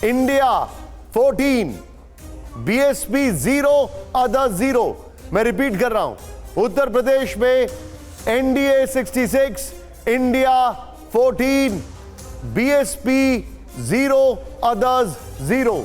India 14, BSP 0, others 0। मैं repeat कर रहा हूं, उत्तर प्रदेश में एनडीए 66, इंडिया 14, बीएसपी 0, अदर्स 0।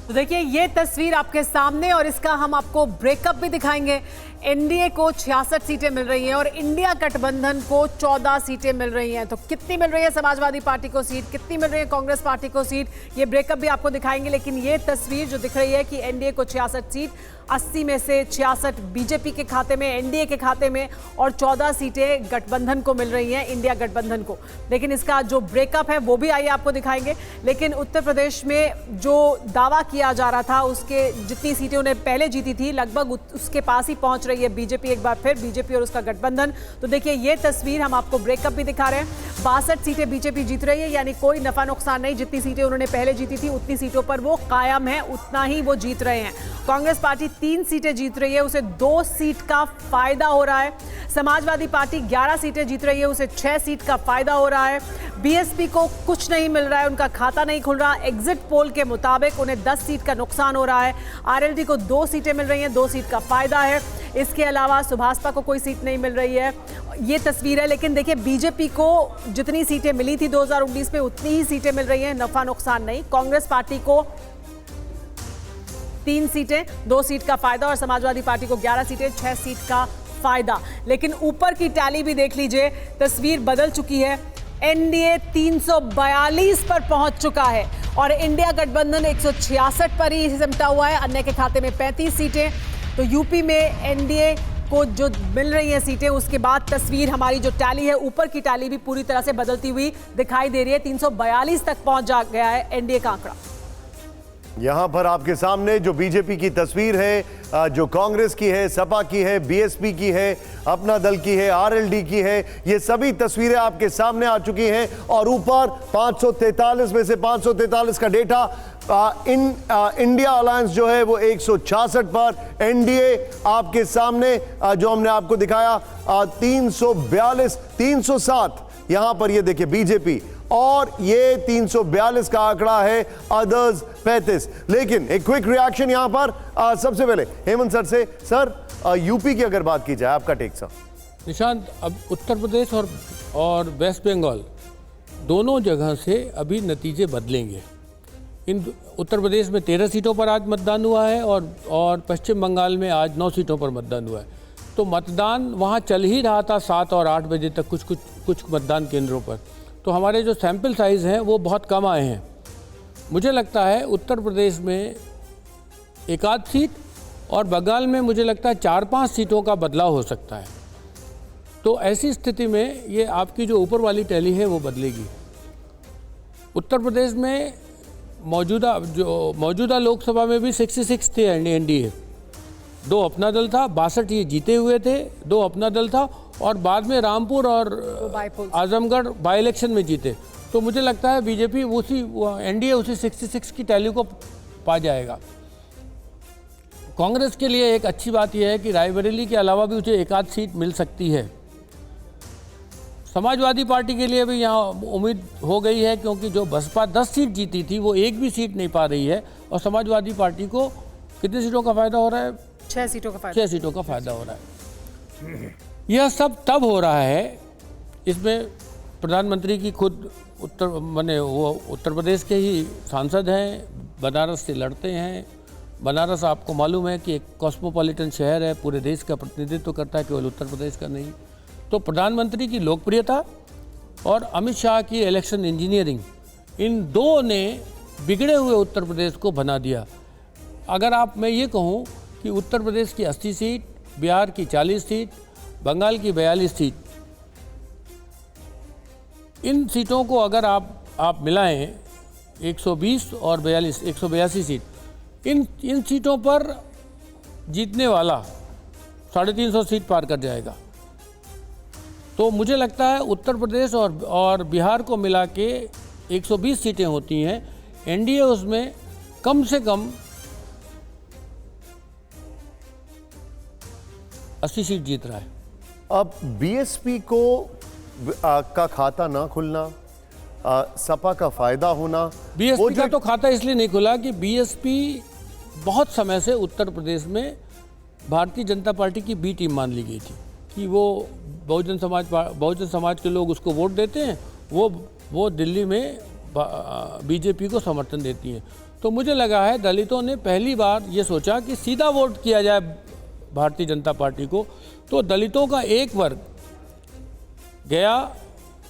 तो देखिए ये तस्वीर आपके सामने और इसका हम आपको ब्रेकअप भी दिखाएंगे। एनडीए को 66 सीटें मिल रही हैं और इंडिया गठबंधन को 14 सीटें मिल रही हैं। तो कितनी मिल रही है समाजवादी पार्टी को सीट, कितनी मिल रही है कांग्रेस पार्टी को सीट, ये ब्रेकअप भी आपको दिखाएंगे। लेकिन ये तस्वीर जो दिख रही है कि एनडीए को 66 सीट, 80 में से 66 बीजेपी के खाते में, एनडीए के खाते में, और 14 सीटें गठबंधन को मिल रही हैं, इंडिया गठबंधन को। लेकिन इसका जो ब्रेकअप है वो भी आइए आपको दिखाएंगे। लेकिन उत्तर प्रदेश में जो दावा किया जा रहा था, उसके जितनी सीटें उन्हें पहले जीती थी, लगभग उसके पास ही पहुंच रही है बीजेपी एक बार फिर, बीजेपी और उसका गठबंधन। तो देखिए ये तस्वीर हम आपको ब्रेकअप भी दिखा रहे हैं। 62 सीटें बीजेपी जीत रही है, यानी कोई नफा नुकसान नहीं। जितनी सीटें उन्होंने पहले जीती थी उतनी सीटों पर वो कायम है, उतना ही वो जीत रहे हैं। कांग्रेस पार्टी 3 सीटें जीत रही है, उसे 2 सीट का फायदा हो रहा है। समाजवादी पार्टी 11 सीटें जीत रही है, उसे 6 सीट का फायदा हो रहा है। बीएसपी को कुछ नहीं मिल रहा है, उनका खाता नहीं खुल रहा। एग्जिट पोल के मुताबिक उन्हें 10 सीट का नुकसान हो रहा है। आरएलडी को 2 सीटें मिल रही हैं, 2 सीट का फायदा है। इसके अलावा सुभाषपा को कोई सीट नहीं मिल रही है। ये तस्वीर है। लेकिन देखिए बीजेपी को जितनी सीटें मिली थी 2019 में उतनी ही सीटें मिल रही हैं, नफा नुकसान नहीं। कांग्रेस पार्टी को 3 सीटें, 2 सीट का फायदा, और समाजवादी पार्टी को 11 सीटें, 6 सीट का फायदा। लेकिन ऊपर की टैली भी देख लीजिए, तस्वीर बदल चुकी है। एनडीए 342 पर पहुंच चुका है और इंडिया गठबंधन 166 पर ही सिमटा हुआ है। अन्य के खाते में 35 सीटें। तो यूपी में एनडीए को जो मिल रही हैं सीटें, उसके बाद तस्वीर हमारी जो टैली है, ऊपर की टैली भी पूरी तरह से बदलती हुई दिखाई दे रही है। 342 तक पहुंच जा गया है एनडीए का आंकड़ा। यहां पर आपके सामने जो बीजेपी की तस्वीर है, जो कांग्रेस की है, सपा की है, बीएसपी की है, अपना दल की है, आरएलडी की है, ये सभी तस्वीरें आपके सामने आ चुकी हैं। और ऊपर 543 में से 543 का डेटा इंडिया अलायंस जो है वो 166 पर, एनडीए आपके सामने जो हमने आपको दिखाया 342, 307 यहां पर ये देखिए बीजेपी, और ये 342 का आंकड़ा है अदर्स 35। लेकिन एक क्विक रिएक्शन यहां पर सबसे पहले हेमंत सर से। सर यूपी की अगर बात की जाए, आपका टेक सर। निशांत, अब उत्तर प्रदेश और वेस्ट बंगाल दोनों जगह से अभी नतीजे बदलेंगे। इन उत्तर प्रदेश में 13 सीटों पर आज मतदान हुआ है और पश्चिम बंगाल में आज 9 सीटों पर मतदान हुआ है। तो मतदान वहाँ चल ही रहा था 7 और 8 बजे तक कुछ मतदान केंद्रों पर। तो हमारे जो सैंपल साइज़ हैं वो बहुत कम आए हैं। मुझे लगता है उत्तर प्रदेश में 1 सीट और बंगाल में मुझे लगता है 4-5 सीटों का बदलाव हो सकता है। तो ऐसी स्थिति में ये आपकी जो ऊपर वाली टैली है वो बदलेगी। उत्तर प्रदेश में मौजूदा लोकसभा में भी 66 थे एनडीए, 2 अपना दल था, 62 ये जीते हुए थे, 2 अपना दल था, और बाद में रामपुर और आजमगढ़ बाई इलेक्शन में जीते। तो मुझे लगता है बीजेपी एनडीए उसी 66 की टैली को पा जाएगा। कांग्रेस के लिए एक अच्छी बात यह है कि रायबरेली के अलावा भी उसे 1 सीट मिल सकती है। समाजवादी पार्टी के लिए भी यहाँ उम्मीद हो गई है, क्योंकि जो बसपा 10 सीट जीती थी वो एक भी सीट नहीं पा रही है, और समाजवादी पार्टी को कितनी सीटों का फायदा हो रहा है? 6 सीटों का फायदा हो रहा है। यह सब तब हो रहा है, इसमें प्रधानमंत्री की खुद उत्तर प्रदेश के ही सांसद हैं, बनारस से लड़ते हैं। बनारस आपको मालूम है कि एक कॉस्मोपॉलिटन शहर है, पूरे देश का प्रतिनिधित्व करता है, केवल उत्तर प्रदेश का नहीं। तो प्रधानमंत्री की लोकप्रियता और अमित शाह की इलेक्शन इंजीनियरिंग, इन 2 ने बिगड़े हुए उत्तर प्रदेश को बना दिया। अगर मैं ये कहूँ कि उत्तर प्रदेश की 80 सीट, बिहार की 40 सीट, बंगाल की 42 सीट, इन सीटों को अगर आप मिलाएं, 120 और 182 सीट, इन सीटों पर जीतने वाला 350 सीट पार कर जाएगा। तो मुझे लगता है उत्तर प्रदेश और बिहार को मिला के 120 सीटें होती हैं, एनडीए उसमें कम से कम 80 सीट जीत रहा है। अब बीएसपी को का खाता ना खुलना सपा का फायदा होना। वो बीएसपी जो का तो खाता इसलिए नहीं खुला कि बीएसपी बहुत समय से उत्तर प्रदेश में भारतीय जनता पार्टी की बी टीम मान ली गई थी कि वो बहुजन समाज के लोग उसको वोट देते हैं, वो दिल्ली में बीजेपी को समर्थन देती हैं। तो मुझे लगा है दलितों ने पहली बार ये सोचा कि सीधा वोट किया जाए भारतीय जनता पार्टी को, तो दलितों का एक वर्ग गया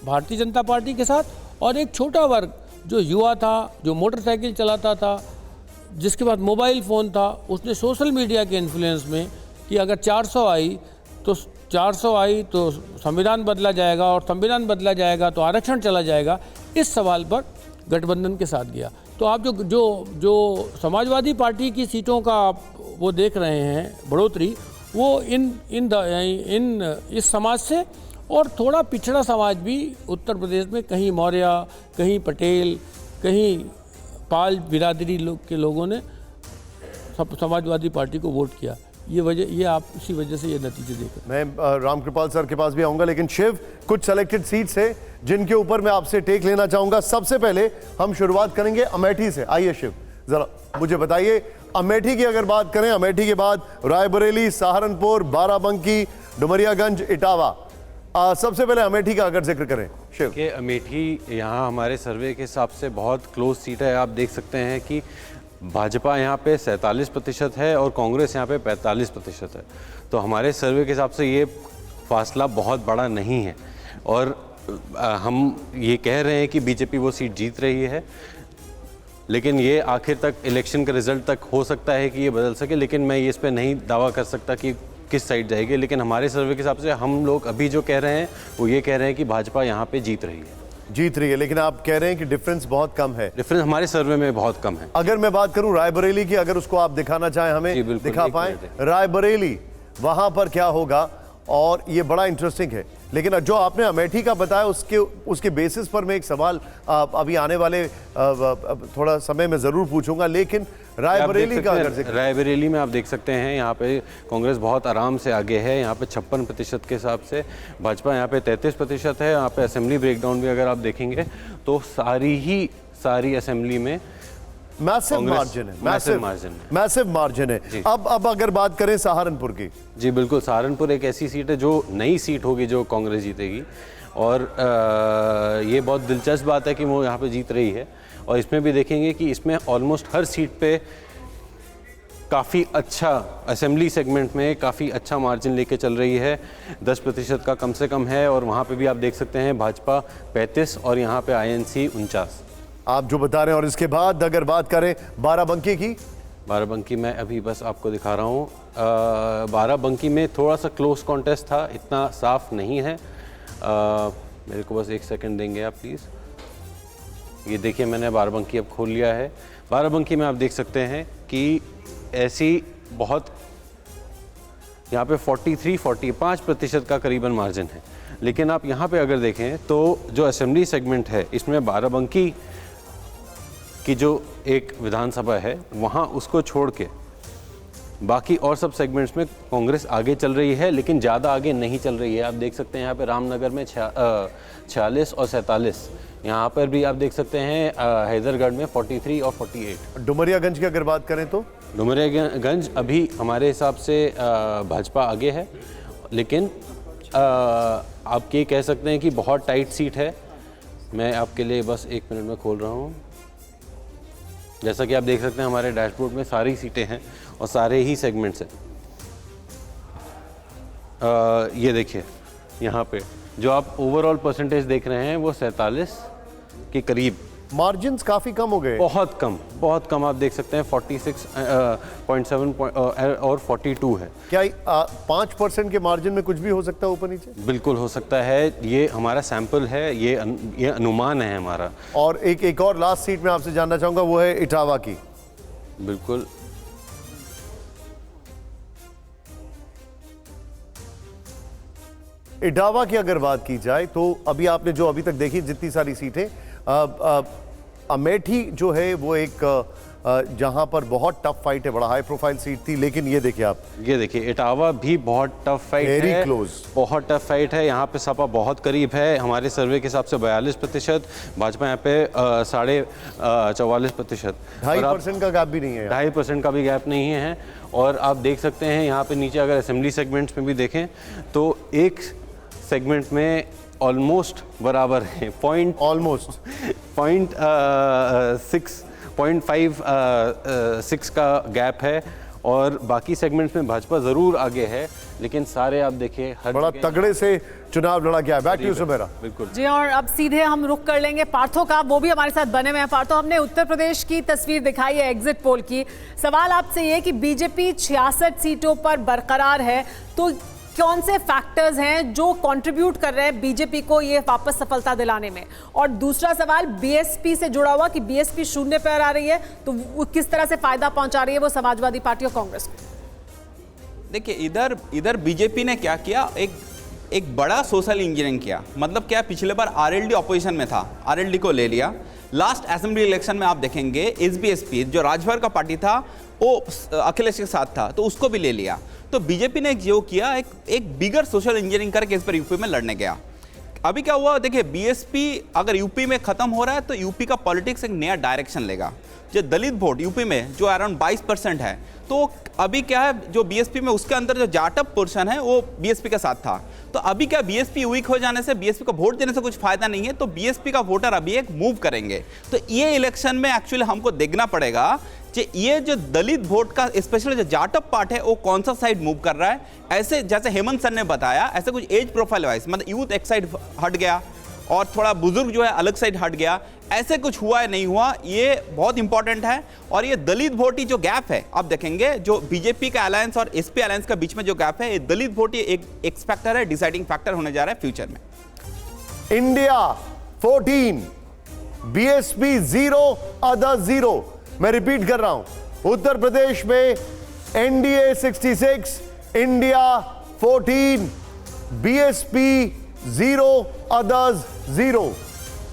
भारतीय जनता पार्टी के साथ और एक छोटा वर्ग जो युवा था, जो मोटरसाइकिल चलाता था, जिसके पास मोबाइल फ़ोन था, उसने सोशल मीडिया के इन्फ्लुएंस में कि अगर 400 आई तो संविधान बदला जाएगा और संविधान बदला जाएगा तो आरक्षण चला जाएगा, इस सवाल पर गठबंधन के साथ गया। तो आप जो समाजवादी पार्टी की सीटों का आप वो देख रहे हैं बढ़ोतरी, वो इस समाज से और थोड़ा पिछड़ा समाज भी उत्तर प्रदेश में कहीं मौर्य, कहीं पटेल, कहीं पाल बिरादरी के लोगों ने समाजवादी पार्टी को वोट किया। ये आप इसी वजह से ये नतीजे देख रहे हैं। मैं रामकृपाल सर के पास भी आऊंगा, लेकिन शिव, कुछ सेलेक्टेड सीट्स है जिनके ऊपर मैं आपसे टेक लेना चाहूंगा। सबसे पहले हम शुरुआत करेंगे अमेठी से। आइए शिव, जरा मुझे बताइए, अमेठी की अगर बात करें, अमेठी के बाद रायबरेली, सहारनपुर, बाराबंकी, डुमरियागंज, इटावा, सबसे पहले अमेठी का अगर जिक्र करें शिव। कि अमेठी यहाँ हमारे सर्वे के हिसाब से बहुत क्लोज सीट है। आप देख सकते हैं कि भाजपा यहाँ पे 47% है और कांग्रेस यहाँ पे 45% है। तो हमारे सर्वे के हिसाब से ये फासला बहुत बड़ा नहीं है और हम ये कह रहे हैं कि बीजेपी वो सीट जीत रही है, लेकिन ये आखिर तक इलेक्शन के रिजल्ट तक हो सकता है कि ये बदल सके, लेकिन मैं ये इस पर नहीं दावा कर सकता कि किस साइड जाएगी। लेकिन हमारे सर्वे के हिसाब से हम लोग अभी जो कह रहे हैं वो ये कह रहे हैं कि भाजपा यहाँ पे जीत रही है। लेकिन आप कह रहे हैं कि डिफरेंस बहुत कम है। डिफरेंस हमारे सर्वे में बहुत कम है। अगर मैं बात करूं रायबरेली की, अगर उसको आप दिखाना चाहें हमें, दिखा पाए रायबरेली, वहां पर क्या होगा, और ये बड़ा इंटरेस्टिंग है। लेकिन जो आपने अमेठी का बताया उसके बेसिस पर मैं एक सवाल अभी आने वाले थोड़ा समय में जरूर पूछूंगा, लेकिन रायबरेली का अगर जिक्र, रायबरेली में आप देख सकते हैं यहाँ पे कांग्रेस बहुत आराम से आगे है। यहाँ पे 56% के हिसाब से, भाजपा यहाँ पे 33% है। यहाँ पे असेंबली ब्रेकडाउन भी अगर आप देखेंगे तो सारी असेंबली में मैसिव मार्जिन है, मैसिव मार्जिन है। अब अगर बात करें सहारनपुर की, जी बिल्कुल, सहारनपुर एक ऐसी सीट है जो नई सीट होगी जो कांग्रेस जीतेगी और ये बहुत दिलचस्प बात है कि वो यहाँ पे जीत रही है। और इसमें भी देखेंगे कि इसमें ऑलमोस्ट हर सीट पे काफ़ी अच्छा, असेंबली सेगमेंट में काफ़ी अच्छा मार्जिन लेके चल रही है, 10% का कम से कम है। और वहाँ पे भी आप देख सकते हैं भाजपा 35 और यहाँ पे INC 49, आप जो बता रहे हैं। और इसके बाद अगर बात करें बाराबंकी की, बाराबंकी मैं अभी बस आपको दिखा रहा हूँ। बाराबंकी में थोड़ा सा क्लोज कॉन्टेस्ट था, इतना साफ नहीं है। मेरे को बस एक सेकंड देंगे आप प्लीज़। ये देखिए, मैंने बाराबंकी अब खोल लिया है। बाराबंकी में आप देख सकते हैं कि ऐसी बहुत यहाँ पे 43-45% का करीबन मार्जिन है। लेकिन आप यहाँ पे अगर देखें तो जो असेंबली सेगमेंट है इसमें बाराबंकी की जो एक विधानसभा है वहाँ उसको छोड़ के बाकी और सब सेगमेंट्स में कांग्रेस आगे चल रही है, लेकिन ज़्यादा आगे नहीं चल रही है। आप देख सकते हैं यहाँ पे रामनगर में 46 और 47, यहाँ पर भी आप देख सकते हैं हैदरगढ़ में 43 और 48। डुमरियागंज की अगर बात करें तो डुमरियागंज अभी हमारे हिसाब से भाजपा आगे है, लेकिन आप ये कह सकते हैं कि बहुत टाइट सीट है। मैं आपके लिए बस 1 मिनट में खोल रहा हूँ। जैसा कि आप देख सकते हैं हमारे डैशबोर्ड में सारी सीटें हैं और सारे ही सेगमेंट्स हैं। ये देखिए, यहाँ पे जो आप ओवरऑल परसेंटेज देख रहे हैं वो 47 के करीब। मार्जिन्स काफी कम हो गए, बहुत कम आप देख सकते हैं 46.7 और 42 है। क्या 5% के मार्जिन में कुछ भी हो सकता है ऊपर नीचे? बिल्कुल हो सकता है, ये हमारा सैंपल है, ये अनुमान है हमारा। और एक और लास्ट सीट में आपसे जानना चाहूंगा, वो है इटावा की। बिल्कुल, इटावा की अगर बात की जाए तो अभी आपने जो अभी तक देखी जितनी सारी सीटें, अमेठी जो है वो एक जहां पर बहुत टफ फाइट है, बड़ा हाई प्रोफाइल सीट थी, लेकिन ये देखिए आप, ये देखिए इटावा भी बहुत टफ फाइट है, वेरी क्लोज, बहुत टफ फाइट है। यहाँ पे सपा बहुत करीब है, हमारे सर्वे के हिसाब से 42%, भाजपा यहाँ पे 44.45%, 2.5% का गैप भी नहीं है, 2.5% का भी गैप नहीं है। और आप देख सकते हैं यहाँ पे नीचे अगर असेंबली सेगमेंट्स में भी देखें तो एक सेगमेंट में ऑलमोस्ट बराबर है, पॉइंट 6 का गैप है, और बाकी सेगमेंट्स में भाजपा जरूर आगे है, लेकिन सारे आप देखिए हर बड़ा तगड़े से चुनाव लड़ा गया है। Back to Sumera. बिल्कुल जी, और अब सीधे हम रुख कर लेंगे पार्थो का, वो भी हमारे साथ बने हुए हैं। पार्थो, हमने उत्तर प्रदेश की तस्वीर दिखाई है एग्जिट पोल की। सवाल आपसे ये कि बीजेपी 66 सीटों पर बरकरार है, तो कौन से फैक्टर्स हैं जो कंट्रीब्यूट कर रहे हैं बीजेपी को ये वापस सफलता दिलाने में? और दूसरा सवाल बीएसपी से जुड़ा हुआ कि बीएसपी शून्य पर आ रही है, तो वो किस तरह से फायदा पहुंचा रही है वो समाजवादी पार्टी और कांग्रेस को? देखिए, इधर बीजेपी ने क्या किया, एक बड़ा सोशल इंजीनियरिंग किया। मतलब क्या, पिछले बार आरएलडी ऑपोजिशन में था, आरएलडी को ले लिया। लास्ट असेंबली इलेक्शन में आप देखेंगे एसबीएसपी जो राजभर का पार्टी था वो अखिलेश के साथ था, तो उसको भी ले लिया। तो बीजेपी ने जो किया, एक बिगर सोशल इंजीनियरिंग करके इस पर यूपी में लड़ने गया। अभी क्या हुआ देखिए, बीएसपी अगर यूपी में खत्म हो रहा है तो यूपी का पॉलिटिक्स एक नया डायरेक्शन लेगा। जो दलित वोट यूपी में जो अराउंड 22% है, तो अभी क्या है, जो बीएसपी में उसके अंदर जो जाटअप पोर्शन है वो बीएसपी के साथ था। तो अभी क्या, बीएसपी वीक हो जाने से, बीएसपी को वोट देने से कुछ फायदा नहीं है, तो बीएसपी का वोटर अभी एक मूव करेंगे। तो ये इलेक्शन में एक्चुअली हमको देखना पड़ेगा कि ये जो दलित वोट का स्पेशली जो जाटअप पार्ट है वो कौन सा साइड मूव कर रहा है। ऐसे जैसे हेमंत सर ने बताया, ऐसे कुछ एज प्रोफाइल वाइज, मतलब यूथ एक साइड हट गया और थोड़ा बुजुर्ग जो है अलग साइड हट गया, ऐसे कुछ हुआ है नहीं हुआ, ये बहुत इंपॉर्टेंट है। और ये दलित वोटी जो गैप है, आप देखेंगे जो बीजेपी का अलायंस और एसपी अलायंस के बीच में जो गैप है, ये दलित वोटी एक फैक्टर है, डिसाइडिंग फैक्टर होने जा रहा है फ्यूचर में। India 14, BSP 0, others 0। मैं रिपीट कर रहा हूं, उत्तर प्रदेश में एनडीए 66, इंडिया 14, बीएसपी 0, अदर्स 0।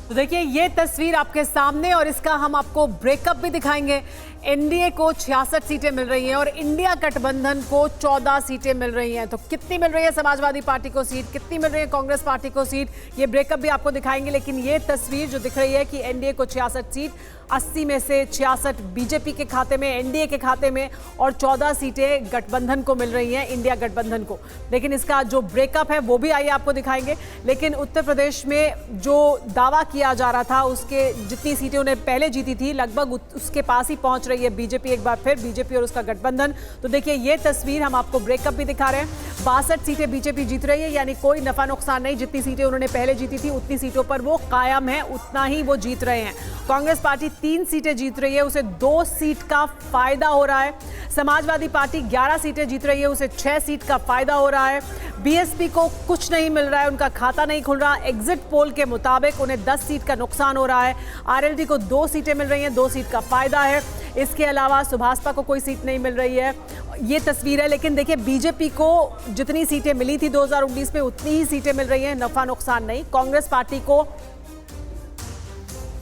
तो देखिए ये तस्वीर आपके सामने, और इसका हम आपको ब्रेकअप भी दिखाएंगे। एनडीए को 66 सीटें मिल रही हैं और इंडिया गठबंधन को 14 सीटें मिल रही हैं। तो कितनी मिल रही है समाजवादी पार्टी को सीट, कितनी मिल रही है कांग्रेस पार्टी को सीट, ये ब्रेकअप भी आपको दिखाएंगे। लेकिन ये तस्वीर जो दिख रही है कि एनडीए को 66 सीट, 80 में से 66 बीजेपी के खाते में, एनडीए के खाते में, और 14 सीटें गठबंधन को मिल रही हैं, इंडिया गठबंधन को। लेकिन इसका जो ब्रेकअप है वो भी आइए आपको दिखाएंगे। लेकिन उत्तर प्रदेश में जो दावा किया जा रहा था, उसके जितनी सीटें उन्हें पहले जीती थी, लगभग उसके पास ही पहुंच रही है बीजेपी एक बार फिर, बीजेपी और उसका गठबंधन। तो देखिए ये तस्वीर हम आपको ब्रेकअप भी दिखा रहे हैं। 62 सीटें बीजेपी जीत रही है, यानी कोई नफा नुकसान नहीं। जितनी सीटें उन्होंने पहले जीती थी उतनी सीटों पर वो कायम है, उतना ही वो जीत रहे हैं। कांग्रेस पार्टी 3 सीटें जीत रही है, उसे 2 सीट का फायदा हो रहा है। समाजवादी पार्टी 11 सीटें जीत रही है, उसे 6 सीट का फायदा हो रहा है। बीएसपी को कुछ नहीं मिल रहा है, उनका खाता नहीं खुल रहा। एग्जिट पोल के मुताबिक उन्हें 10 सीट का नुकसान हो रहा है। आरएलडी को 2 सीटें मिल रही हैं, 2 सीट का फायदा है। इसके अलावा सुभाषपा को कोई सीट नहीं मिल रही है। ये तस्वीर है। लेकिन देखिए बीजेपी को जितनी सीटें मिली थी 2019 में, उतनी ही सीटें मिल रही हैं, नफा नुकसान नहीं। कांग्रेस पार्टी को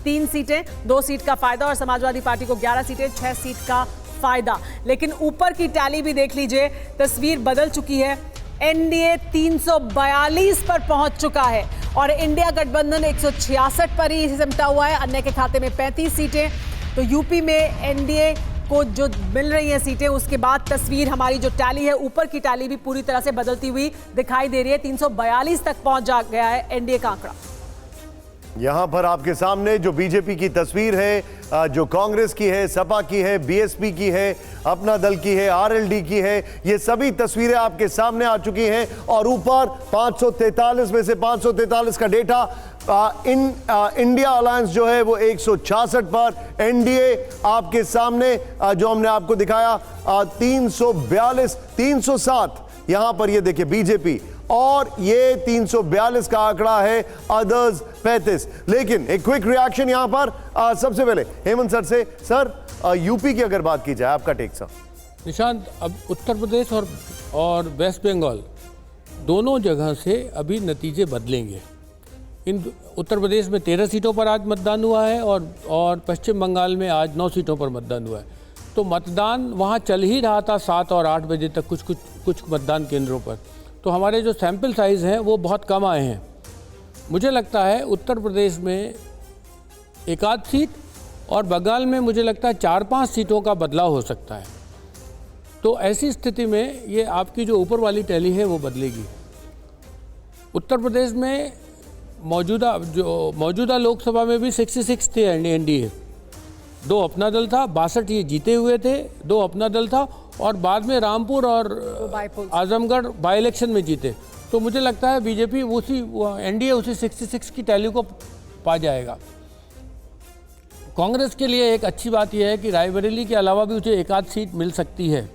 3 सीटें, 2 सीट का फायदा, और समाजवादी पार्टी को 11 सीटें, 6 सीट का फायदा। लेकिन ऊपर की टैली भी देख लीजिए, तस्वीर बदल चुकी है। एनडीए 342 पर पहुंच चुका है और इंडिया गठबंधन 166 पर ही सिमटा हुआ है। अन्य के खाते में 35 सीटें। तो यूपी में एनडीए को जो मिल रही हैं सीटें, उसके बाद तस्वीर हमारी जो टैली है, ऊपर की टैली भी पूरी तरह से बदलती हुई दिखाई दे रही है। 342 तक पहुंच जा गया है एनडीए का आंकड़ा। यहां पर आपके सामने जो बीजेपी की तस्वीर है, जो कांग्रेस की है, सपा की है, बीएसपी की है, अपना दल की है, आरएलडी की है, ये सभी तस्वीरें आपके सामने आ चुकी हैं। और ऊपर 543 में से 543 का डेटा इंडिया अलायंस जो है वो 166 पर, एनडीए आपके सामने जो हमने आपको दिखाया 342, 307 यहां पर ये देखिए बीजेपी, और ये 342 का आंकड़ा है अदर्स 35। लेकिन एक क्विक रिएक्शन यहां पर सबसे पहले हेमंत सर से। सर यूपी की अगर बात की जाए, आपका टेक सर। निशांत, अब उत्तर प्रदेश और वेस्ट बंगाल दोनों जगह से अभी नतीजे बदलेंगे। उत्तर प्रदेश में 13 सीटों पर आज मतदान हुआ है और पश्चिम बंगाल में आज 9 सीटों पर मतदान हुआ है। तो मतदान वहाँ चल ही रहा था 7 और 8 बजे तक कुछ मतदान केंद्रों पर। तो हमारे जो सैंपल साइज़ हैं वो बहुत कम आए हैं। मुझे लगता है उत्तर प्रदेश में 1-8 सीट और बंगाल में मुझे लगता है 4-5 सीटों का बदलाव हो सकता है। तो ऐसी स्थिति में ये आपकी जो ऊपर वाली टैली है वो बदलेगी। उत्तर प्रदेश में मौजूदा लोकसभा में भी 66 थे एनडीए, 2 अपना दल था, 62 ये जीते हुए थे, 2 अपना दल था और बाद में रामपुर और आजमगढ़ बाई इलेक्शन में जीते। तो मुझे लगता है बीजेपी एनडीए उसी 66 की टैली को पा जाएगा। कांग्रेस के लिए एक अच्छी बात यह है कि रायबरेली के अलावा भी उसे 1-8 सीट मिल सकती है।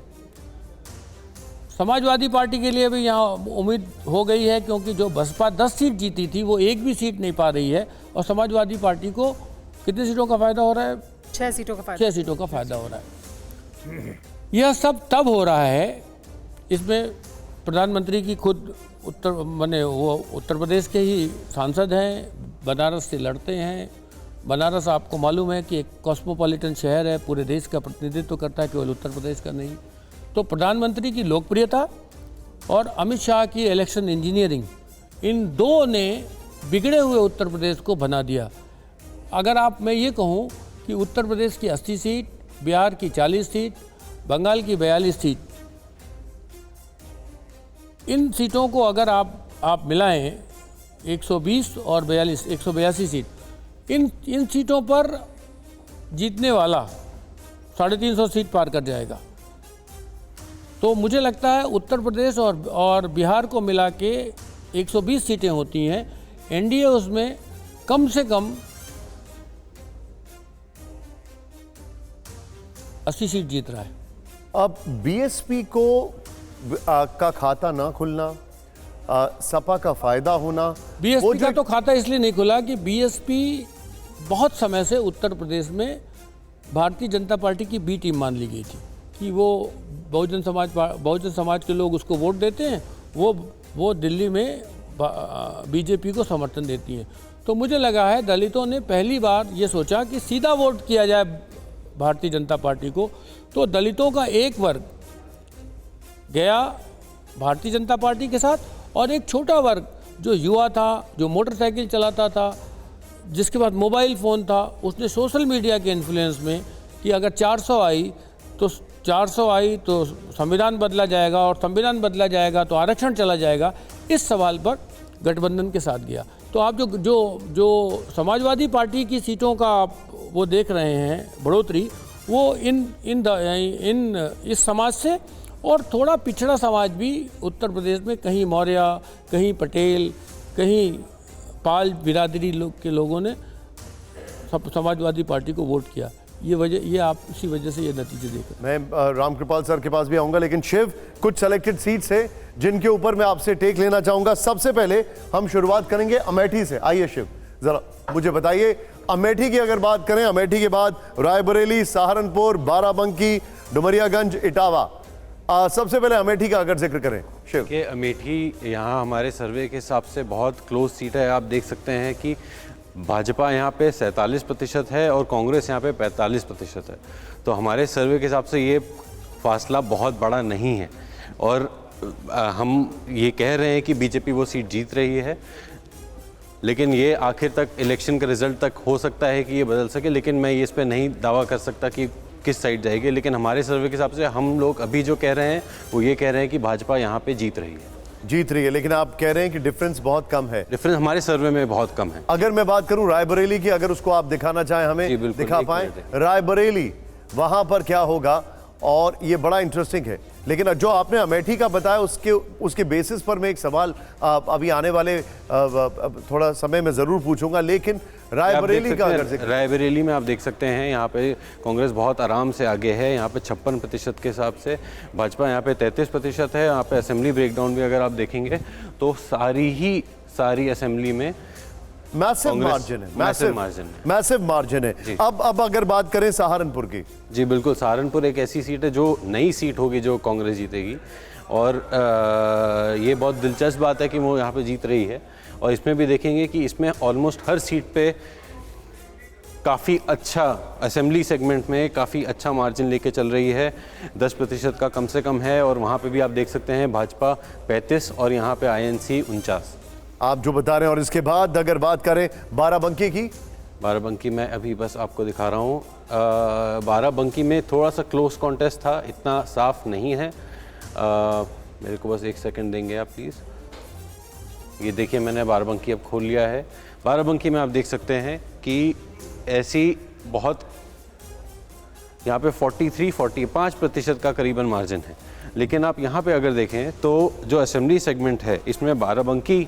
समाजवादी पार्टी के लिए भी यहाँ उम्मीद हो गई है, क्योंकि जो बसपा 10 सीट जीती थी वो एक भी सीट नहीं पा रही है और समाजवादी पार्टी को कितनी सीटों का फायदा हो रहा है? 6 सीटों का 6 सीटों का फायदा हो रहा है। यह तब हो रहा है, इसमें प्रधानमंत्री की खुद उत्तर प्रदेश के ही सांसद हैं, बनारस से लड़ते हैं। बनारस आपको मालूम है कि एक कॉस्मोपॉलिटन शहर है, पूरे देश का प्रतिनिधित्व करता है, केवल उत्तर प्रदेश का नहीं। तो प्रधानमंत्री की लोकप्रियता और अमित शाह की इलेक्शन इंजीनियरिंग, इन दो ने बिगड़े हुए उत्तर प्रदेश को बना दिया। अगर मैं ये कहूँ कि उत्तर प्रदेश की 80 सीट, बिहार की 40 सीट, बंगाल की 42 सीट, इन सीटों को अगर आप मिलाएं 120 और 182 सीट, इन सीटों पर जीतने वाला 350 सीट पार कर जाएगा। तो मुझे लगता है उत्तर प्रदेश और बिहार को मिला के 120 सीटें होती हैं। एनडीए उसमें कम से कम 80 सीट जीत रहा है। अब बीएसपी को का खाता ना खुलना, सपा का फायदा होना, बीएसपी का तो खाता इसलिए नहीं खुला कि बीएसपी बहुत समय से उत्तर प्रदेश में भारतीय जनता पार्टी की बी टीम मान ली गई थी कि वो बहुजन समाज के लोग उसको वोट देते हैं, वो दिल्ली में बीजेपी को समर्थन देती हैं। तो मुझे लगा है दलितों ने पहली बार ये सोचा कि सीधा वोट किया जाए भारतीय जनता पार्टी को। तो दलितों का एक वर्ग गया भारतीय जनता पार्टी के साथ और एक छोटा वर्ग जो युवा था, जो मोटरसाइकिल चलाता था, जिसके पास मोबाइल फ़ोन था, उसने सोशल मीडिया के इन्फ्लुएंस में कि अगर 400 आई तो संविधान बदला जाएगा और संविधान बदला जाएगा तो आरक्षण चला जाएगा, इस सवाल पर गठबंधन के साथ गया। तो आप जो समाजवादी पार्टी की सीटों का आप वो देख रहे हैं बढ़ोतरी, वो इस समाज से और थोड़ा पिछड़ा समाज भी उत्तर प्रदेश में, कहीं मौर्य, कहीं पटेल, कहीं पाल बिरादरी के लोगों ने समाजवादी पार्टी को वोट किया। आप इसी वजह से ये नतीजे देख रहे हैं। मैं रामकृपाल सर के पास भी आऊंगा, लेकिन शिव, कुछ सेलेक्टेड सीट्स है जिनके ऊपर मैं आपसे टेक लेना चाहूंगा। सबसे पहले हम शुरुआत करेंगे अमेठी से। आइए शिव, जरा मुझे बताइए, अमेठी की अगर बात करें, अमेठी के बाद रायबरेली, सहारनपुर, बाराबंकी, डुमरियागंज, इटावा, सबसे पहले अमेठी का अगर जिक्र करें शिव। कि अमेठी यहाँ हमारे सर्वे के हिसाब से बहुत क्लोज सीट है। आप देख सकते हैं कि भाजपा यहाँ पे 47% है और कांग्रेस यहाँ पे 45% है। तो हमारे सर्वे के हिसाब से ये फासला बहुत बड़ा नहीं है और हम ये कह रहे हैं कि बीजेपी वो सीट जीत रही है, लेकिन ये आखिर तक इलेक्शन के रिजल्ट तक हो सकता है कि ये बदल सके, लेकिन मैं ये इस पर नहीं दावा कर सकता कि किस साइड जाएगी। लेकिन हमारे सर्वे के हिसाब से हम लोग अभी जो कह रहे हैं वो ये कह रहे हैं कि भाजपा यहाँ पे जीत रही है। लेकिन आप कह रहे हैं कि डिफरेंस बहुत कम है। डिफरेंस हमारे सर्वे में बहुत कम है। अगर मैं बात करूं रायबरेली की, अगर उसको आप दिखाना चाहें हमें, दिखा पाएं रायबरेली, वहां पर क्या होगा, और ये बड़ा इंटरेस्टिंग है। लेकिन जो आपने अमेठी का बताया उसके बेसिस पर मैं एक सवाल अभी आने वाले थोड़ा समय में जरूर पूछूंगा, लेकिन रायबरेली का अगर रायबरेली में आप देख सकते हैं यहाँ पे कांग्रेस बहुत आराम से आगे है। यहाँ पे 56% के हिसाब से, भाजपा यहाँ पे 33% है। यहाँ पे असेंबली ब्रेकडाउन भी अगर आप देखेंगे तो सारी असेंबली में मैसिव मार्जिन है, मैसिव मार्जिन है। अब अगर बात करें सहारनपुर की, जी बिल्कुल, सहारनपुर एक ऐसी सीट है जो नई सीट होगी जो कांग्रेस जीतेगी और ये बहुत दिलचस्प बात है कि वो यहाँ पे जीत रही है और इसमें भी देखेंगे कि इसमें ऑलमोस्ट हर सीट पे काफ़ी अच्छा असेंबली सेगमेंट में काफ़ी अच्छा मार्जिन लेके चल रही है, 10% का कम से कम है। और वहाँ पे भी आप देख सकते हैं भाजपा 35 और यहाँ पे INC 49। आप जो बता रहे हैं, और इसके बाद अगर बात करें बाराबंकी की, बाराबंकी मैं अभी बस आपको दिखा रहा हूँ। बाराबंकी में थोड़ा सा क्लोज कॉन्टेस्ट था, इतना साफ नहीं है। मेरे को बस एक सेकंड देंगे आप प्लीज़। ये देखिए मैंने बाराबंकी अब खोल लिया है। बाराबंकी में आप देख सकते हैं कि ऐसी बहुत यहाँ पे 45% का करीबन मार्जिन है। लेकिन आप यहाँ पे अगर देखें तो जो असेंबली सेगमेंट है इसमें बाराबंकी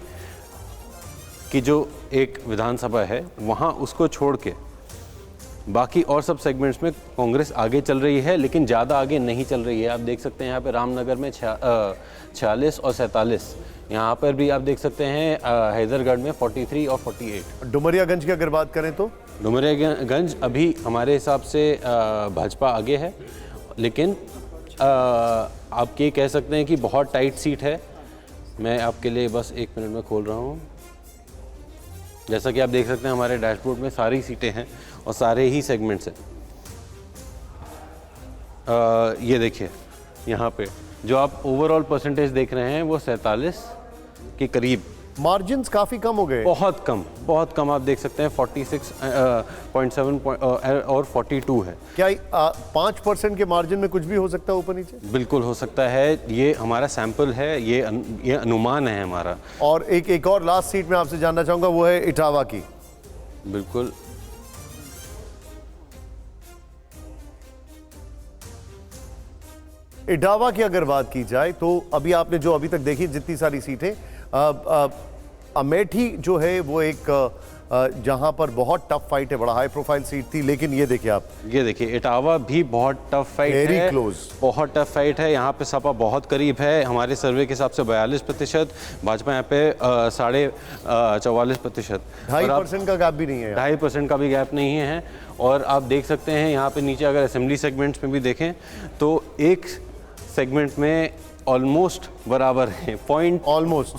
की जो एक विधानसभा है वहाँ उसको छोड़ के बाकी और सब सेगमेंट्स में कांग्रेस आगे चल रही है, लेकिन ज़्यादा आगे नहीं चल रही है। आप देख सकते हैं यहाँ पे रामनगर में 46 और 47, यहाँ पर भी आप देख सकते हैं हैदरगढ़ में 43 और 48। डुमरियागंज की अगर बात करें तो डुमरियागंज अभी हमारे हिसाब से भाजपा आगे है, लेकिन आप ये कह सकते हैं कि बहुत टाइट सीट है। मैं आपके लिए बस 1 मिनट में खोल रहा हूँ। जैसा कि आप देख सकते हैं हमारे डैशबोर्ड में सारी सीटें हैं और सारे ही सेगमेंट्स हैं। ये देखिए यहाँ पे जो आप ओवरऑल परसेंटेज देख रहे हैं वो 47 के करीब। मार्जिन्स काफी कम हो गए, बहुत कम आप देख सकते हैं 46.7 और 42 है। क्या 5% के मार्जिन में कुछ भी हो सकता है ऊपर नीचे? बिल्कुल हो सकता है, ये हमारा सैंपल है, ये अनुमान है हमारा। और एक और लास्ट सीट में आपसे जानना चाहूंगा, वो है इटावा की। बिल्कुल इटावा की अगर बात की जाए तो अभी आपने जो अभी तक देखी जितनी सारी सीटें, अमेठी जो है वो एक जहां पर बहुत टफ फाइट है, बड़ा हाई प्रोफाइल सीट थी, लेकिन ये देखिए आप, ये देखिए इटावा भी बहुत टफ फाइट है, वेरी क्लोज, बहुत टफ फाइट है। यहाँ पे सपा बहुत करीब है, हमारे सर्वे के हिसाब से 42%, भाजपा यहाँ पे 44%। 2.5% का गैप भी नहीं है, 2.5% का भी गैप नहीं है। और आप देख सकते हैं यहाँ पे नीचे अगर असेंबली सेगमेंट्स में भी देखें तो एक सेगमेंट में ऑलमोस्ट बराबर है, ऑलमोस्ट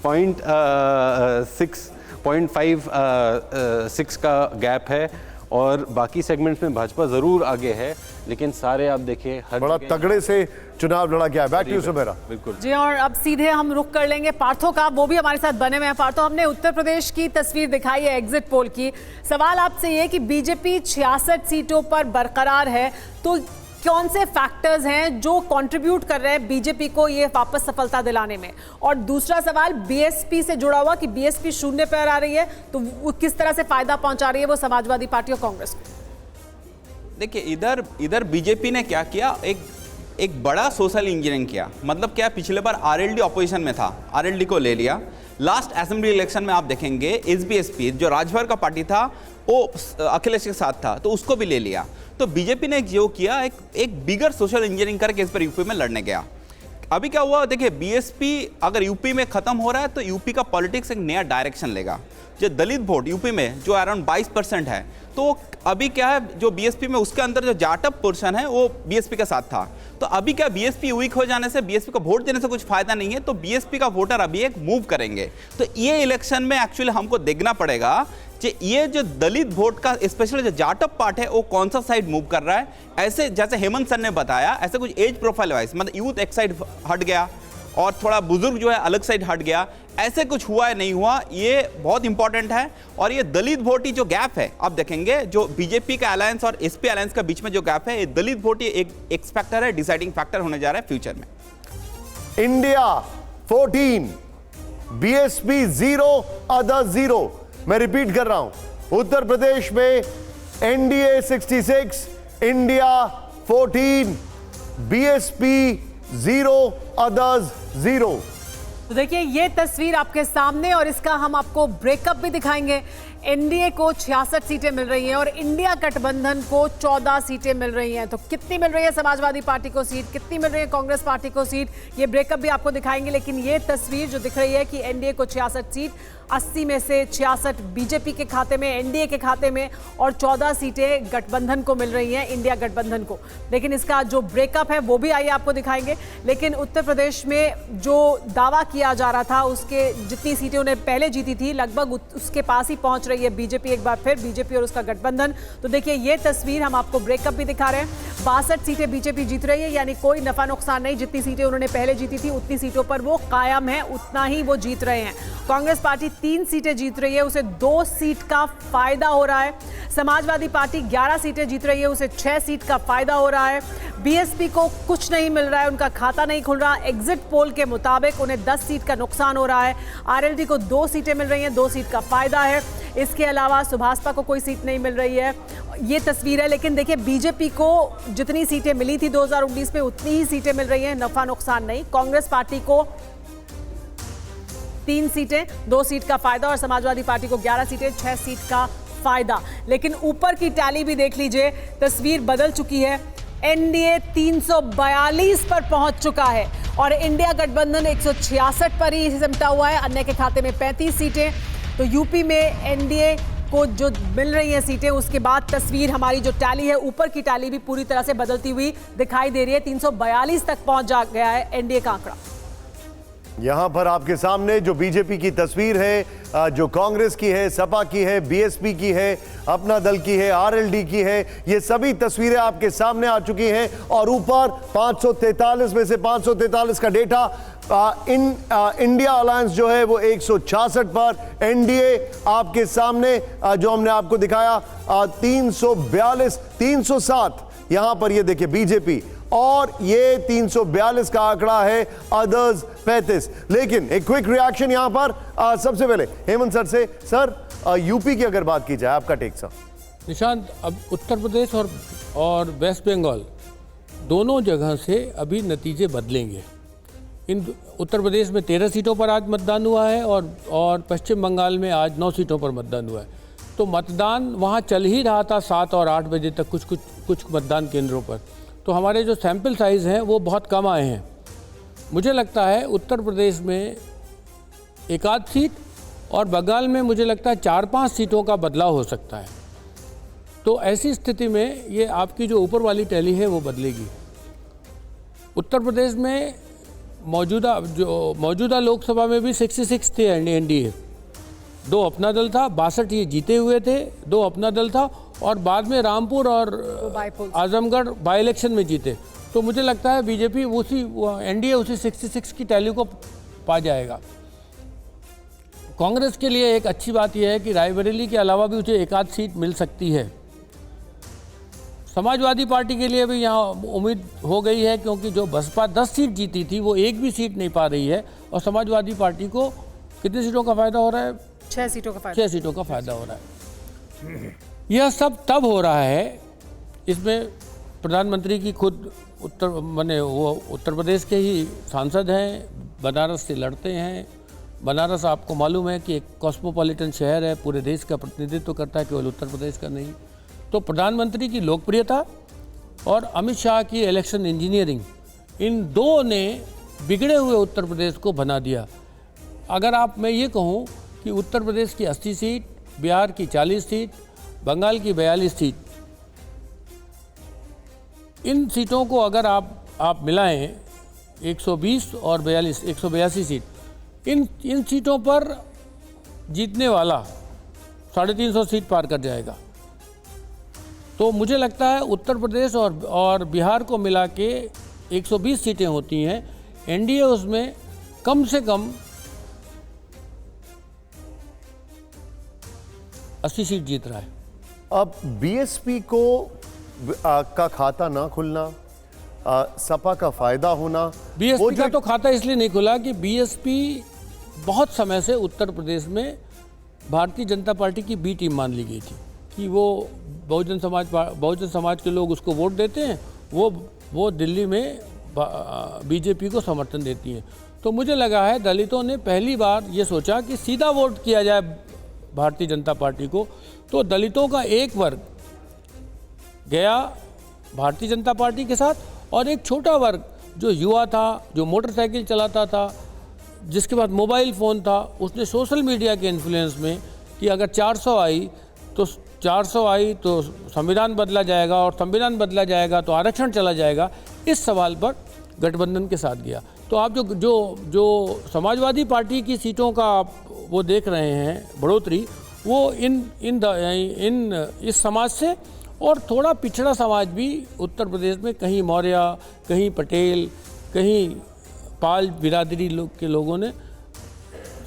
0.6 का गैप है। और बाकी सेगमेंट्स में भाजपा जरूर आगे है, लेकिन सारे आप देखिए हर बड़ा तगड़े से चुनाव लड़ा गया। Back to you Sumera. बिल्कुल जी, और अब सीधे हम रुख कर लेंगे पार्थो का, वो भी हमारे साथ बने हुए हैं। पार्थो, हमने उत्तर प्रदेश की तस्वीर दिखाई है एग्जिट पोल की। सवाल आपसे ये कि बीजेपी 66 सीटों पर बरकरार है, तो कौन से फैक्टर्स हैं जो कंट्रीब्यूट कर रहे हैं बीजेपी को ये वापस सफलता दिलाने में? और दूसरा सवाल बीएसपी से जुड़ा हुआ कि बीएसपी शून्य पर आ रही है, तो वो किस तरह से फायदा पहुंचा रही है वो समाजवादी पार्टी और कांग्रेस को? देखिए इधर बीजेपी ने क्या किया, एक बड़ा सोशल इंजीनियरिंग किया। मतलब क्या, पिछले बार आरएलडी ऑपोजिशन में था, आरएलडी को ले लिया। लास्ट असेंबली इलेक्शन में आप देखेंगे एसबीएसपी जो राजभर का पार्टी था वो अखिलेश के साथ था, तो उसको भी ले लिया। तो बीजेपी ने जो किया, एक बिगर सोशल इंजीनियरिंग करके इस पर यूपी में लड़ने गया। अभी क्या हुआ देखिए, बीएसपी अगर यूपी में खत्म हो रहा है तो यूपी का पॉलिटिक्स एक नया डायरेक्शन लेगा। जो दलित वोट यूपी में जो अराउंड 22% है, तो अभी क्या है, जो बीएसपी में उसके अंदर जो जाटअप पोर्शन है वो बीएसपी के साथ था। तो अभी क्या, बीएसपी वीक हो जाने से, बीएसपी को वोट देने से कुछ फायदा नहीं है, तो बीएसपी का वोटर अभी एक मूव करेंगे। तो ये इलेक्शन में एक्चुअली हमको देखना पड़ेगा कि ये जो दलित वोट का स्पेशली जो जाटअप पार्ट है वो कौन सा साइड मूव कर रहा है। ऐसे जैसे हेमंत सर ने बताया, ऐसे कुछ एज प्रोफाइल वाइज, मतलब यूथ एक साइड हट गया और थोड़ा बुजुर्ग जो है अलग साइड हट गया, ऐसे कुछ हुआ है नहीं हुआ, ये बहुत इंपॉर्टेंट है। और ये दलित वोट ही जो गैप है, आप देखेंगे जो बीजेपी का अलायंस और एसपी अलायंस का बीच में जो गैप है, ये दलित वोट ही एक फैक्टर है, डिसाइडिंग फैक्टर होने जा रहा है फ्यूचर में। India 14, BSP 0, other 0। मैं रिपीट कर रहा हूं, उत्तर प्रदेश में एनडीए 66, इंडिया 14, बीएसपी 0, अदर्स 0। तो देखिए ये तस्वीर आपके सामने, और इसका हम आपको ब्रेकअप भी दिखाएंगे। एनडीए को 66 सीटें मिल रही हैं और इंडिया गठबंधन को 14 सीटें मिल रही हैं। तो कितनी मिल रही है समाजवादी पार्टी को सीट, कितनी मिल रही है कांग्रेस पार्टी को सीट, ये ब्रेकअप भी आपको दिखाएंगे। लेकिन ये तस्वीर जो दिख रही है कि एनडीए को 66 सीट, 80 में से 66 बीजेपी के खाते में, एनडीए के खाते में, और 14 सीटें गठबंधन को मिल रही हैं, इंडिया गठबंधन को। लेकिन इसका जो ब्रेकअप है वो भी आइए आपको दिखाएंगे। लेकिन उत्तर प्रदेश में जो दावा किया जा रहा था उसके जितनी सीटें उन्हें पहले जीती थी लगभग उसके पास ही पहुंच रही है बीजेपी, एक बार फिर बीजेपी और उसका गठबंधन। तो देखिए ये तस्वीर हम आपको ब्रेकअप भी दिखा रहे हैं। 62 सीटें बीजेपी जीत रही है, यानी कोई नफा नुकसान नहीं। जितनी सीटें उन्होंने पहले जीती थी उतनी सीटों पर वो कायम है, उतना ही वो जीत रहे हैं। कांग्रेस पार्टी 3 सीटें जीत रही है, उसे 2 सीट का फायदा हो रहा है। समाजवादी पार्टी 11 सीटें जीत रही है, उसे 6 सीट का फायदा हो रहा है। बीएसपी को कुछ नहीं मिल रहा है, उनका खाता नहीं खुल रहा। एग्जिट पोल के मुताबिक उन्हें 10 सीट का नुकसान हो रहा है। आरएलडी को 2 सीटें मिल रही हैं, 2 सीट का फायदा है। इसके अलावा सुभाषपा को कोई सीट नहीं मिल रही है। ये तस्वीर है। लेकिन देखिए बीजेपी को जितनी सीटें मिली थी 2019 में उतनी ही सीटें मिल रही हैं, नफा नुकसान नहीं। कांग्रेस पार्टी को 3 सीटें, 2 सीट का फायदा, और समाजवादी पार्टी को 11 सीटें, 6 सीट का फायदा। लेकिन ऊपर की टैली भी देख लीजिए, तस्वीर बदल चुकी है। एनडीए 342 पर पहुंच चुका है और इंडिया गठबंधन 166 पर ही सिमटा हुआ है। अन्य के खाते में 35 सीटें। तो यूपी में एनडीए को जो मिल रही हैं सीटें, उसके बाद तस्वीर हमारी जो टैली है, ऊपर की टैली भी पूरी तरह से बदलती हुई दिखाई दे रही है। 342 तक पहुंच जा गया है एनडीए का आंकड़ा। यहां पर आपके सामने जो बीजेपी की तस्वीर है, जो कांग्रेस की है, सपा की है, बीएसपी की है, अपना दल की है, आरएलडी की है, ये सभी तस्वीरें आपके सामने आ चुकी हैं। और ऊपर 543 में से 543 का डेटा इंडिया अलायंस जो है वो 166 पर, एनडीए आपके सामने जो हमने आपको दिखाया 342, 307 यहां पर ये देखिए बीजेपी, और ये 342 का आंकड़ा है अदर्स 35। लेकिन एक क्विक रिएक्शन यहां पर सबसे पहले हेमंत सर से। सर यूपी की अगर बात की जाए, आपका टेक सर। निशांत, अब उत्तर प्रदेश और वेस्ट बंगाल दोनों जगह से अभी नतीजे बदलेंगे। इन उत्तर प्रदेश में 13 सीटों पर आज मतदान हुआ है और पश्चिम बंगाल में आज 9 सीटों पर मतदान हुआ है। तो मतदान वहाँ चल ही रहा था 7 और 8 बजे तक कुछ मतदान केंद्रों पर। तो हमारे जो सैंपल साइज़ हैं वो बहुत कम आए हैं। मुझे लगता है उत्तर प्रदेश में 1 सीट और बंगाल में मुझे लगता है 4-5 सीटों का बदलाव हो सकता है। तो ऐसी स्थिति में ये आपकी जो ऊपर वाली टैली है वो बदलेगी। उत्तर प्रदेश में मौजूदा लोकसभा में भी 66 थे एनडीए, 2 अपना दल था, 62 ये जीते हुए थे, 2 अपना दल था, और बाद में रामपुर और आजमगढ़ बाई इलेक्शन में जीते। तो मुझे लगता है बीजेपी एनडीए उसी 66 की टैली को पा जाएगा। कांग्रेस के लिए एक अच्छी बात यह है कि रायबरेली के अलावा भी उसे 1 सीट मिल सकती है। समाजवादी पार्टी के लिए भी यहाँ उम्मीद हो गई है, क्योंकि जो बसपा 10 सीट जीती थी वो एक भी सीट नहीं पा रही है, और समाजवादी पार्टी को कितनी सीटों का फायदा हो रहा है? 6 सीटों का फायदा। 6 सीटों का फायदा हो रहा है। यह सब तब हो रहा है, इसमें प्रधानमंत्री की खुद उत्तर प्रदेश के ही सांसद हैं, बनारस से लड़ते हैं। बनारस आपको मालूम है कि एक कॉस्मोपॉलिटन शहर है, पूरे देश का प्रतिनिधित्व करता है, केवल उत्तर प्रदेश का नहीं। तो प्रधानमंत्री की लोकप्रियता और अमित शाह की इलेक्शन इंजीनियरिंग, इन 2 ने बिगड़े हुए उत्तर प्रदेश को बना दिया। अगर मैं ये कहूँ कि उत्तर प्रदेश की 80 सीट, बिहार की 40 सीट, बंगाल की 42 सीट, इन सीटों को अगर आप मिलाएं 120 और 182 सीट, इन सीटों पर जीतने वाला 350 सीट पार कर जाएगा। तो मुझे लगता है उत्तर प्रदेश और बिहार को मिला के 120 सीटें होती हैं, एनडीए उसमें कम से कम 80 सीट जीत रहा है। अब बीएसपी को का खाता ना खुलना, सपा का फायदा होना, बीएसपी का तो खाता इसलिए नहीं खुला कि बीएसपी बहुत समय से उत्तर प्रदेश में भारतीय जनता पार्टी की बी टीम मान ली गई थी कि वो बहुजन समाज के लोग उसको वोट देते हैं, वो दिल्ली में बीजेपी को समर्थन देती हैं। तो मुझे लगा है दलितों ने पहली बार ये सोचा कि सीधा वोट किया जाए भारतीय जनता पार्टी को, तो दलितों का एक वर्ग गया भारतीय जनता पार्टी के साथ, और एक छोटा वर्ग जो युवा था, जो मोटरसाइकिल चलाता था, जिसके पास मोबाइल फ़ोन था, उसने सोशल मीडिया के इन्फ्लुएंस में कि अगर 400 आई तो संविधान बदला जाएगा, और संविधान बदला जाएगा तो आरक्षण चला जाएगा, इस सवाल पर गठबंधन के साथ गया। तो आप जो समाजवादी पार्टी की सीटों का आप वो देख रहे हैं बढ़ोतरी, वो इस समाज से, और थोड़ा पिछड़ा समाज भी उत्तर प्रदेश में, कहीं मौर्य, कहीं पटेल, कहीं पाल बिरादरी के लोगों ने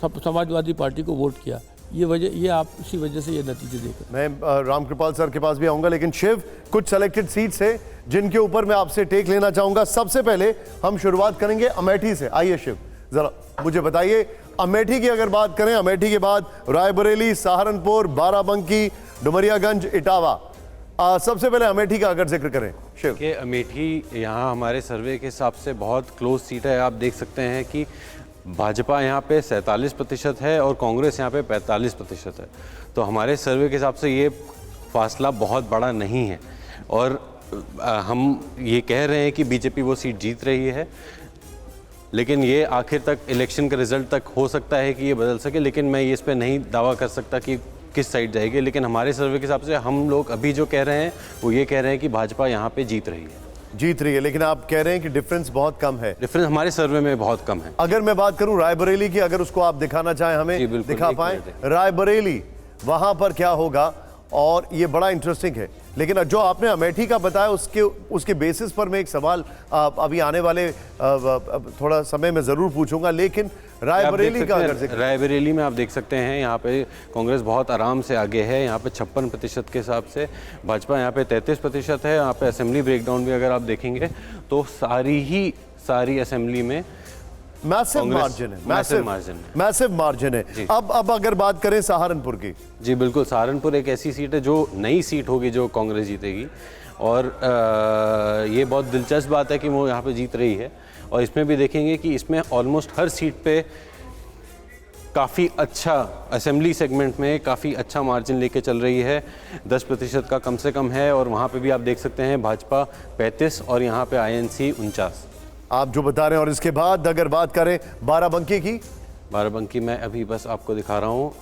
समाजवादी पार्टी को वोट किया। ये आप इसी वजह से ये नतीजे देख रहे हैं। मैं रामकृपाल सर के पास भी आऊंगा, लेकिन शिव, कुछ सेलेक्टेड सीट्स है जिनके ऊपर मैं आपसे टेक लेना चाहूंगा। सबसे पहले हम शुरुआत करेंगे अमेठी से। आइए शिव, जरा मुझे बताइए, अमेठी की अगर बात करें, अमेठी के बाद रायबरेली, सहारनपुर, बाराबंकी, डुमरियागंज, इटावा, सबसे पहले अमेठी का अगर जिक्र करें शिव। कि अमेठी यहाँ हमारे सर्वे के हिसाब से बहुत क्लोज सीट है। आप देख सकते हैं कि भाजपा यहाँ पे 47% है और कांग्रेस यहाँ पे 45% है। तो हमारे सर्वे के हिसाब से ये फासला बहुत बड़ा नहीं है, और हम ये कह रहे हैं कि बीजेपी वो सीट जीत रही है, लेकिन ये आखिर तक इलेक्शन के रिजल्ट तक हो सकता है कि ये बदल सके। लेकिन मैं इस पर नहीं दावा कर सकता कि किस साइड जाएगी, लेकिन हमारे सर्वे के हिसाब से हम लोग अभी जो कह रहे हैं वो ये कह रहे हैं कि भाजपा यहाँ पे जीत रही है। लेकिन आप कह रहे हैं कि डिफरेंस बहुत कम है। डिफरेंस हमारे सर्वे में बहुत कम है। अगर मैं बात करूं रायबरेली की, अगर उसको आप दिखाना चाहें हमें, दिखा पाएं रायबरेली, वहां पर क्या होगा, और ये बड़ा इंटरेस्टिंग है। लेकिन जो आपने अमेठी का बताया, उसके बेसिस पर मैं एक सवाल अभी आने वाले थोड़ा समय में जरूर पूछूंगा, लेकिन रायबरेली का अगर जिक्र, रायबरेली में आप देख सकते हैं यहाँ पे कांग्रेस बहुत आराम से आगे है। यहाँ पे 56% के हिसाब से, भाजपा यहाँ पे 33% है। यहाँ पे असेंबली ब्रेकडाउन भी अगर आप देखेंगे तो सारी असेंबली में मैसिव मार्जिन है, मैसिव मार्जिन है। अब अगर बात करें सहारनपुर की, जी बिल्कुल, सहारनपुर एक ऐसी सीट है जो नई सीट होगी जो कांग्रेस जीतेगी, और ये बहुत दिलचस्प बात है कि वो यहाँ पे जीत रही है। और इसमें भी देखेंगे कि इसमें ऑलमोस्ट हर सीट पे काफ़ी अच्छा, असेंबली सेगमेंट में काफ़ी अच्छा मार्जिन लेके चल रही है, 10% का कम से कम है। और वहाँ पे भी आप देख सकते हैं भाजपा 35 और यहाँ पे INC 49, आप जो बता रहे हैं। और इसके बाद अगर बात करें बाराबंकी की, बाराबंकी मैं अभी बस आपको दिखा रहा हूँ।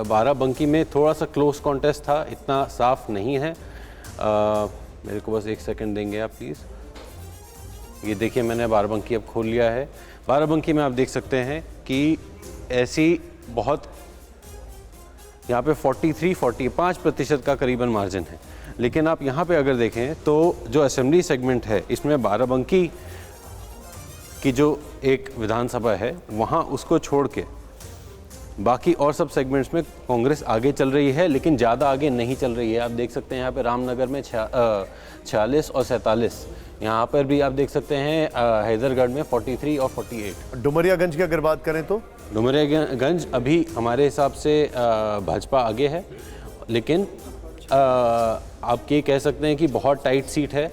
बाराबंकी में थोड़ा सा क्लोज कॉन्टेस्ट था, इतना साफ नहीं है। मेरे को बस एक सेकंड देंगे आप प्लीज़। ये देखिए, मैंने बाराबंकी अब खोल लिया है। बाराबंकी में आप देख सकते हैं कि ऐसी बहुत, यहाँ पे 45% का करीबन मार्जिन है। लेकिन आप यहाँ पे अगर देखें तो जो असेंबली सेगमेंट है, इसमें बाराबंकी की जो एक विधानसभा है वहाँ, उसको छोड़ के बाकी और सब सेगमेंट्स में कांग्रेस आगे चल रही है, लेकिन ज़्यादा आगे नहीं चल रही है। आप देख सकते हैं यहाँ पे रामनगर में 46 और 47, यहाँ पर भी आप देख सकते हैं हैदरगढ़ में 43 और 48। डुमरियागंज की अगर बात करें तो डुमरियागंज अभी हमारे हिसाब से भाजपा आगे है, लेकिन आप ये कह सकते हैं कि बहुत टाइट सीट है।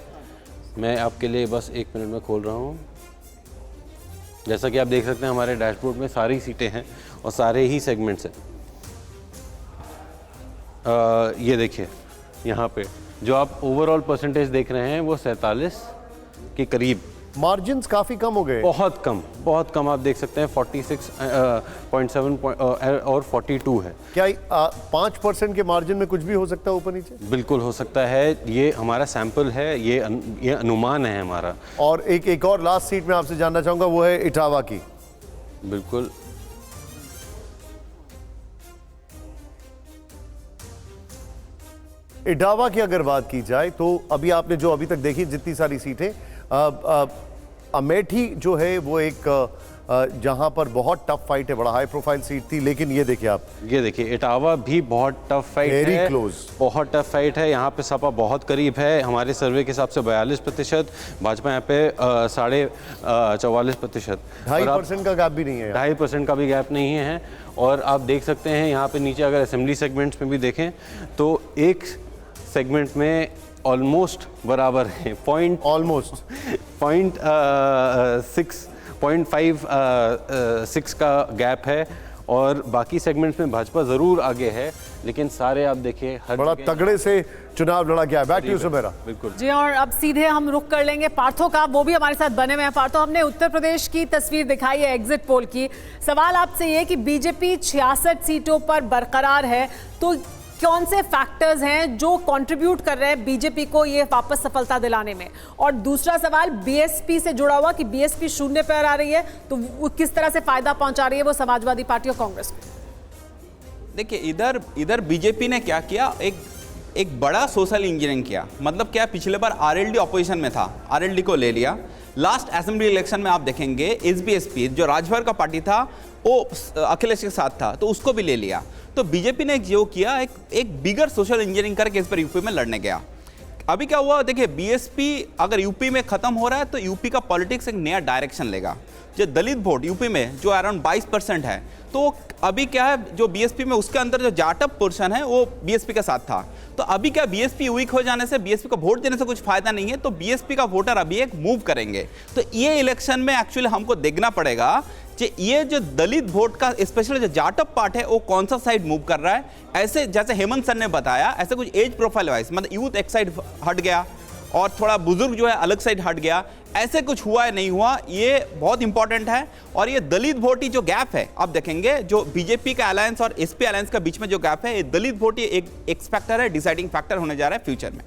मैं आपके लिए बस 1 मिनट में खोल रहा हूँ। जैसा कि आप देख सकते हैं हमारे डैशबोर्ड में सारी सीटें हैं और सारे ही सेगमेंट्स हैं। ये देखिए, यहाँ पे जो आप ओवरऑल परसेंटेज देख रहे हैं वो 47 के करीब। मार्जिन्स काफी कम हो गए, बहुत कम आप देख सकते हैं, 46.7 और 42 है। क्या 5% के मार्जिन में कुछ भी हो सकता है ऊपर नीचे? बिल्कुल हो सकता है, ये हमारा सैंपल है, ये अनुमान है हमारा। और एक और लास्ट सीट में आपसे जानना चाहूंगा, वो है इटावा की। बिल्कुल, इटावा की अगर बात की जाए तो अभी आपने जो अभी तक देखी जितनी सारी सीटें, अमेठी जो है वो एक जहां पर बहुत टफ फाइट है, बड़ा हाई प्रोफाइल सीट थी, लेकिन ये देखिए आप, ये देखिए इटावा भी बहुत टफ फाइट है, वेरी क्लोज, बहुत टफ फाइट है। यहाँ पे सपा बहुत करीब है, हमारे सर्वे के हिसाब से 42%, भाजपा यहाँ पे 44.5%, 2.5% का गैप भी नहीं है, 2.5% का भी गैप नहीं है। और आप देख सकते हैं यहाँ पे नीचे अगर असेंबली सेगमेंट्स में भी देखें तो एक सेगमेंट में ऑलमोस्ट बराबर है, ऑलमोस्ट 0.6 का गैप है। और बाकी सेगमेंट्स में भाजपा ज़रूर आगे है, लेकिन सारे आप देखिए हर बड़ा जगह- तगड़े से चुनाव लड़ा गया है। Back to you Sumera. बिल्कुल। जी, और अब सीधे हम रुख कर लेंगे पार्थो का, वो भी हमारे साथ बने हुए हैं। पार्थो, हमने उत्तर प्रदेश की तस्वीर दिखाई है एग्जिट पोल की। सवाल आपसे ये कि बीजेपी 66 सीटों पर बरकरार है, तो कौन से फैक्टर्स हैं जो कंट्रीब्यूट कर रहे हैं बीजेपी को ये वापस सफलता दिलाने में? और दूसरा सवाल बीएसपी से जुड़ा हुआ कि बीएसपी शून्य पर आ रही है, तो वो किस तरह से फायदा पहुंचा रही है वो समाजवादी पार्टी और कांग्रेस को? देखिए, इधर बीजेपी ने क्या किया, एक बड़ा सोशल इंजीनियरिंग किया। मतलब क्या, पिछले बार आरएलडी ऑपोजिशन में था, आरएलडी को ले लिया। लास्ट असेंबली इलेक्शन में आप देखेंगे एसबीएसपी जो राजभर का पार्टी था वो अखिलेश के साथ था, तो उसको भी ले लिया। तो बीजेपी ने जो किया, एक बिगर सोशल इंजीनियरिंग करके इस पर यूपी में लड़ने गया। अभी क्या हुआ देखिए, बीएसपी अगर यूपी में खत्म हो रहा है तो यूपी का पॉलिटिक्स एक नया डायरेक्शन लेगा। जो दलित वोट यूपी में जो अराउंड 22% है, तो अभी क्या है, जो बीएसपी में उसके अंदर जो जाटअप पोर्शन है वो बीएसपी के साथ था। तो अभी क्या, बीएसपी वीक हो जाने से, बीएसपी को वोट देने से कुछ फायदा नहीं है, तो बीएसपी का वोटर अभी एक मूव करेंगे। तो ये इलेक्शन में एक्चुअली हमको देखना पड़ेगा कि ये जो दलित वोट का स्पेशली जो जाटअप पार्ट है वो कौन सा साइड मूव कर रहा है। ऐसे जैसे हेमंत सर ने बताया, ऐसे कुछ एज प्रोफाइल वाइज, मतलब यूथ एक साइड हट गया और थोड़ा बुजुर्ग जो है अलग साइड हट गया, ऐसे कुछ हुआ है नहीं हुआ, ये बहुत इंपॉर्टेंट है। और ये दलित वोटी जो गैप है, आप देखेंगे जो बीजेपी का अलायंस और एसपी अलायंस के बीच में जो गैप है, ये दलित वोटी एक फैक्टर है, डिसाइडिंग फैक्टर होने जा रहा है फ्यूचर में।